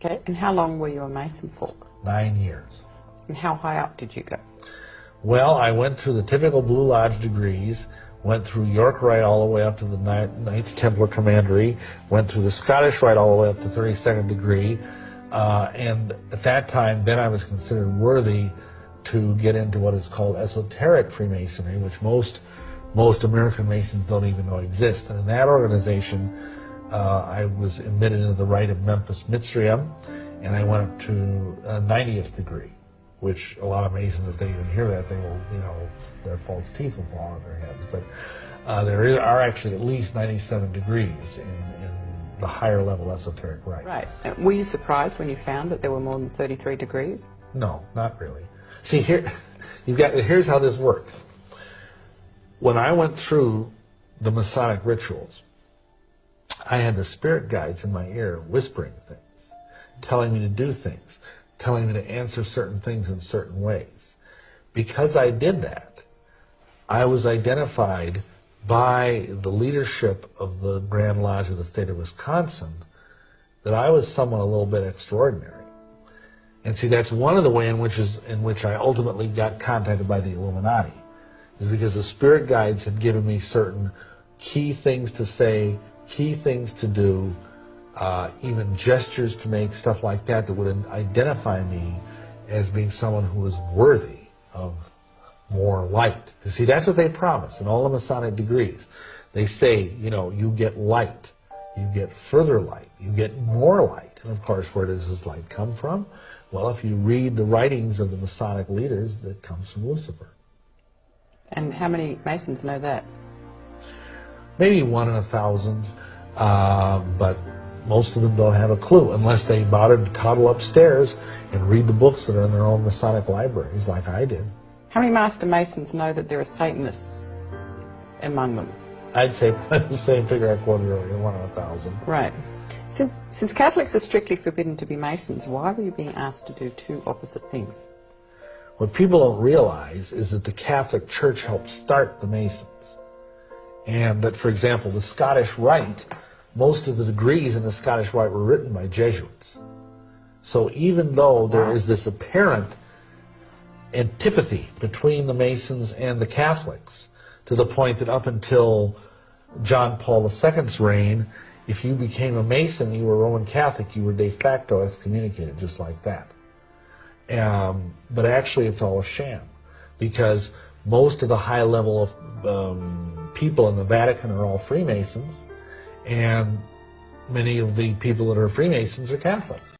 Okay, and how long were you a Mason for? 9 years. And how high up did you go? Well, I went through the typical Blue Lodge degrees, went through York Rite all the way up to the Knights Templar Commandery, went through the Scottish Rite all the way up to 32nd degree, and at that time, then I was considered worthy to get into what is called esoteric Freemasonry, which most American Masons don't even know exists. And in that organization, I was admitted into the Rite of Memphis Mitzrayim, and I went up to a 90th degree, which a lot of Masons, if they even hear that, they will, their false teeth will fall on their heads. But there are actually at least 97 degrees in the higher level esoteric rite. Right. Were you surprised when you found that there were more than 33 degrees? No, not really. See, here's how this works. When I went through the Masonic rituals, I had the spirit guides in my ear whispering things, telling me to do things, telling me to answer certain things in certain ways. Because I did that, I was identified by the leadership of the Grand Lodge of the state of Wisconsin that I was someone a little bit extraordinary. And see, that's one of the ways in which I ultimately got contacted by the Illuminati, is because the spirit guides had given me certain key things to say, key things to do, even gestures to make, stuff like that, that would identify me as being someone who was worthy of more light. You see, that's what they promise in all the Masonic degrees. They say, you get light, you get further light, you get more light. And of course, where does this light come from? Well, if you read the writings of the Masonic leaders, that comes from Lucifer. And how many Masons know that? Maybe 1 in 1,000, but most of them don't have a clue unless they bother to toddle upstairs and read the books that are in their own Masonic libraries, like I did. How many Master Masons know that there are Satanists among them? I'd say the same figure I quoted earlier, 1 in 1,000. Right. Since Catholics are strictly forbidden to be Masons, why were you being asked to do two opposite things? What people don't realize is that the Catholic Church helped start the Masons. And that, for example, the Scottish Rite, most of the degrees in the Scottish Rite were written by Jesuits. So even though there is this apparent antipathy between the Masons and the Catholics, to the point that up until John Paul II's reign, if you became a Mason, you were Roman Catholic, you were de facto excommunicated, just like that. But actually it's all a sham, because most of the high level of people in the Vatican are all Freemasons, and many of the people that are Freemasons are Catholics.